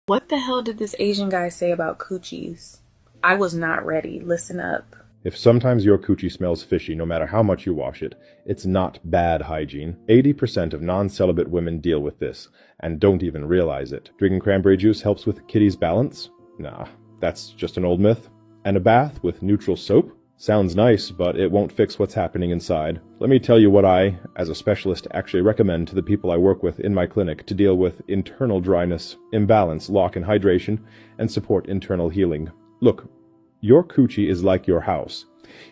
What the hell did this Asian guy say about coochies? I was not ready. Listen up. If sometimes your coochie smells fishy no matter how much you wash it, it's not bad hygiene. 80% of non-celibate women deal with this, and don't even realize it. Drinking cranberry juice helps with kitty's balance? Nah, that's just an old myth. And a bath with neutral soap? Sounds nice, but it won't fix what's happening inside. Let me tell you what I, as a specialist, actually recommend to the people I work with in my clinic to deal with internal dryness, imbalance, lock in hydration, and support internal healing. Look, your coochie is like your house.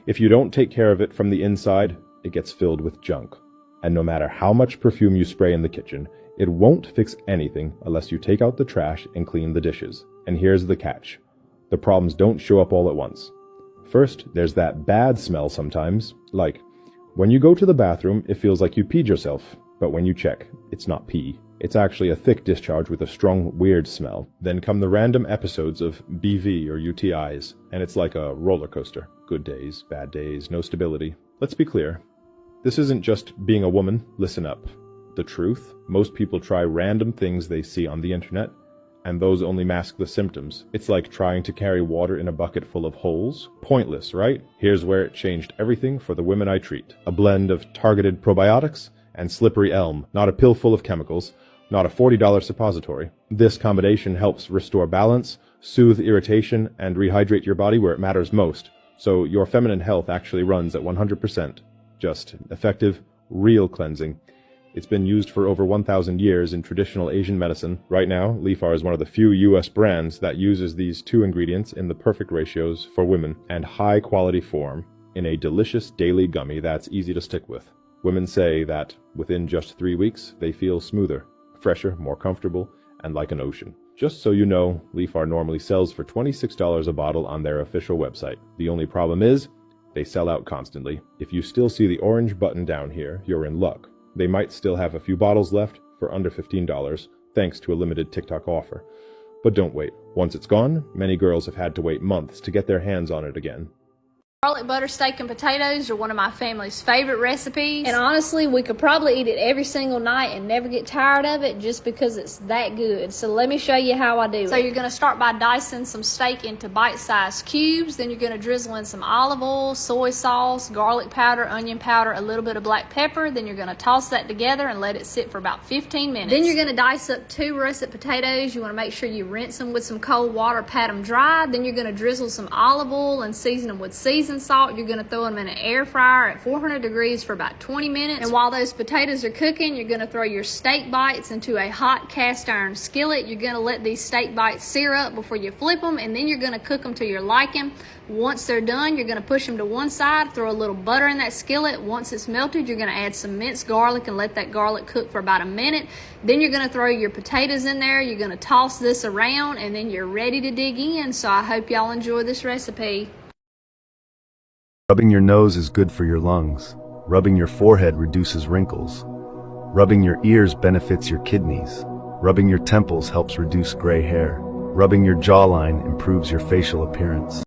If you don't take care of it from the inside, it gets filled with junk. And no matter how much perfume you spray in the kitchen, it won't fix anything unless you take out the trash and clean the dishes. And here's the catch. The problems don't show up all at once. First, there's that bad smell sometimes, like when you go to the bathroom, it feels like you peed yourself, but when you check, it's not pee. It's actually a thick discharge with a strong, weird smell. Then come the random episodes of BV or UTIs, and it's like a roller coaster. Good days, bad days, no stability. Let's be clear. This isn't just being a woman. Listen up. The truth, most people try random things they see on the internet, and those only mask the symptoms. It's like trying to carry water in a bucket full of holes. Pointless, right? Here's where it changed everything for the women I treat. A blend of targeted probiotics and slippery elm, not a pill full of chemicals, not a $40 suppository. This combination helps restore balance, soothe irritation, and rehydrate your body where it matters most. So your feminine health actually runs at 100%. Just effective, real cleansing. It's been used for over 1,000 years in traditional Asian medicine. Right now, Lefar is one of the few U.S. brands that uses these two ingredients in the perfect ratios for women and high-quality form in a delicious daily gummy that's easy to stick with. Women say that within just 3 weeks, they feel smoother, fresher, more comfortable, and like an ocean. Just so you know, Lefar normally sells for $26 a bottle on their official website. The only problem is, they sell out constantly. If you still see the orange button down here, you're in luck. They might still have a few bottles left for under $15, thanks to a limited TikTok offer. But don't wait. Once it's gone, many girls have had to wait months to get their hands on it again. Garlic butter steak and potatoes are one of my family's favorite recipes. And honestly, we could probably eat it every single night and never get tired of it just because it's that good. So let me show you how I do it. So you're going to start by dicing some steak into bite-sized cubes. Then you're going to drizzle in some olive oil, soy sauce, garlic powder, onion powder, a little bit of black pepper. Then you're going to toss that together and let it sit for about 15 minutes. Then you're going to dice up 2 russet potatoes. You want to make sure you rinse them with some cold water, pat them dry. Then you're going to drizzle some olive oil and season them with seasoned salt. You're going to throw them in an air fryer at 400 degrees for about 20 minutes. And while those potatoes are cooking, you're going to throw your steak bites into a hot cast iron skillet. You're going to let these steak bites sear up before you flip them, and then you're going to cook them to your liking. Once they're done, you're going to push them to one side, throw a little butter in that skillet. Once it's melted, you're going to add some minced garlic and let that garlic cook for about a minute. Then you're going to throw your potatoes in there. You're going to toss this around, and then you're ready to dig in. So I hope y'all enjoy this recipe. Rubbing your nose is good for your lungs. Rubbing your forehead reduces wrinkles. Rubbing your ears benefits your kidneys. Rubbing your temples helps reduce gray hair. Rubbing your jawline improves your facial appearance.